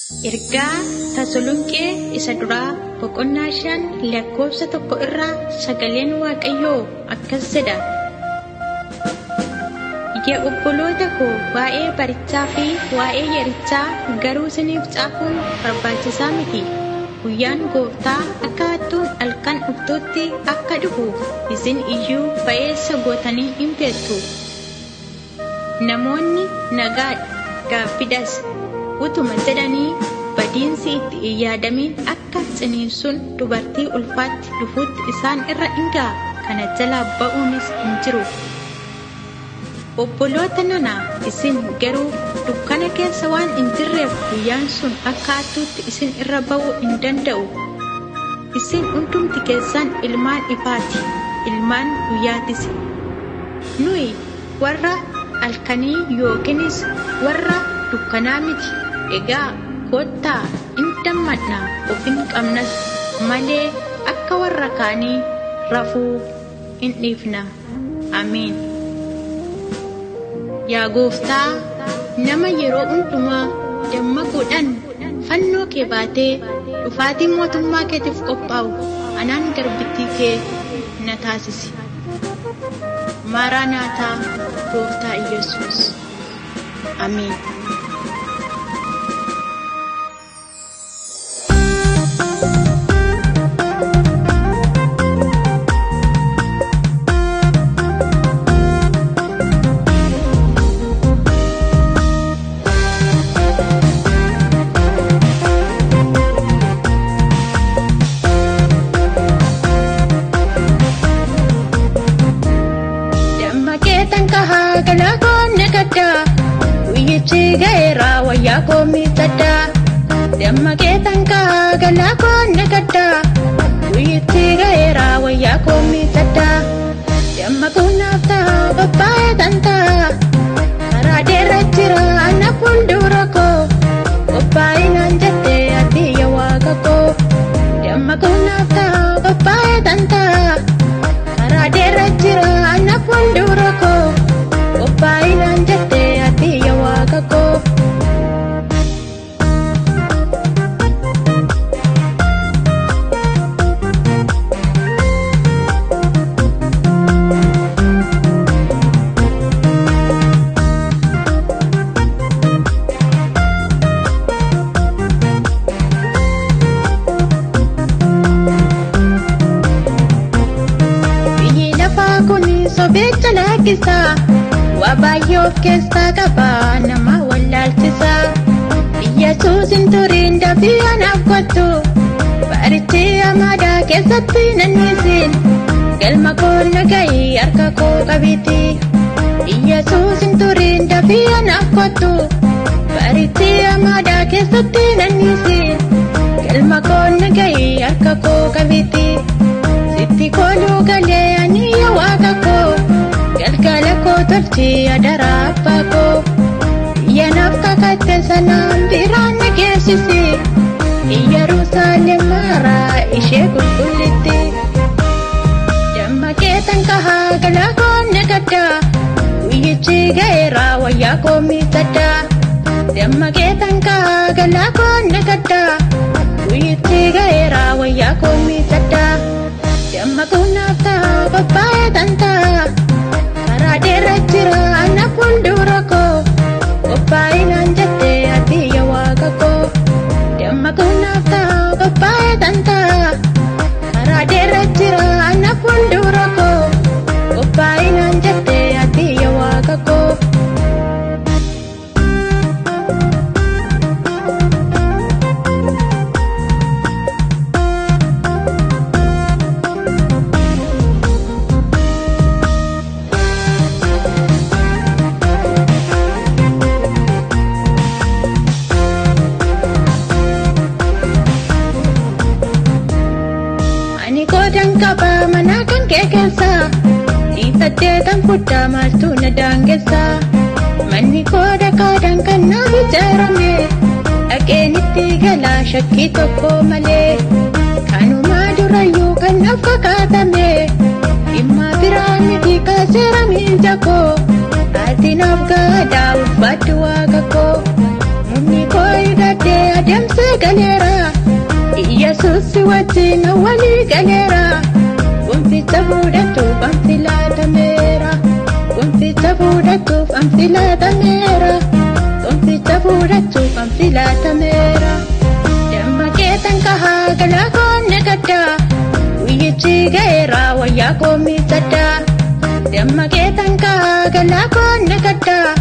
Ergaa Tasalonqee isa duraa boqonnaa 5 lakkoofsa 1 irraa sagaleen Waaqayyoo akkas jedha. Yaa obboloota koo waa'ee barichaa fi waa'ee yerichaa garuu isiniif caafuun barbaachisaa miti. Guyyaan Gooftaa akka hattuun halkan dhuftutti akka dhufu isin iyyuu ba'eessa gootanii hin beektu. Namoonni nagaadha gaaffiidhas utuma jedhanii badiinsi itti hin yaadamin akka ciniinsuun dubartii ulfaatti dhufuutti isaan irra hingaa kana jalaa ba'uunis hin jiru. Obboloota nana isin garuu dukkana keessa waan hin jirreef guyyaan sun akka hattuutti isin irra ba'uu hin danda'u. Isin hundumti keessan ilmaan ifaati, ilmaan guyyaatis. Nuyi warra halkanii yookiinis warra dukkanaa miti. Egaa kottaa hin dammadnaa of hin qabnas malee akka warra kaanii rafuu hin dhiifna. Ameen. Yaa Gooftaa, nama yeroo hundumaa dammaquudhaan fannoo kee baatee dhufaatii mootummaa keetiif qophaa'u anaan garbittii kee na taasisi. Maaraanaataa Gooftaa Yesuus. Ameen. Gaera waya komi tada damma ketan ka gala konne kada witi gaera waya komi tada damma kunata papaya tanta arade rachira ana puldurako papaya nanjate ati yawagako damma kunata papaya tanta arade rachira ana puldurako papaya nanjate ati yawagako. Sobecha lakisa wabayoof keessa qaba nama wallaalchisa. Yesuus hin turin dafii anaaf kottu barichi amaadaa keessatti nannisin galma koo nagayi harka koo qabiti. Yesuus hin turin dafii anaaf kottu barichi amaadaa keessatti nannisin galma koo nagayi harka koo qabiti. Sitti kooluu galee ani waaqa koo galgala koo tolchi adara abbaa koo yanaaf kakatte sanaan biraan na geessisi Yerusaalem maaraa ishee qulqullitti. Damma keetan kahaa gala koonne gadda guyyichi gaera wayyaa koo miidhagda. Damma keetan kahaa gala koonne gadda guyyichi gaera wayyaa koo miidhagda. Damma kunaaf ta'a papaya tanta karaa dheeraa jira ana fuuldura koo papaya naan jette ati yaa waaqa koo. Damma kunaaf ta'a papaya tanta karaa dheeraa jira ana fuuldura koo papaya naan jette ati yaa waaqa koo. Kaba mana kan kekensa isaddeetan fuddaa maaltu na daangessa. Manni kooda kaadaan kan na ijaarame dhaqeenitti gala shakkii tokko malee kanumaa durayyuu kan naaf kakaatame dhimma biraan miti kaaseera miilja koo ati naaf gaadaa ulfaadhu waaqa koo. Mumni koo hidhatee Adamse galera Yesus wajjin wali galera Gonfita fudhatu filata mera Gonfita fudhatu filata mera Gonfita fudhatu filata mera Damma keetan kaha galakone kadda Uyyichi gaera wayya komi sadda Damma keetan kaha galakone kadda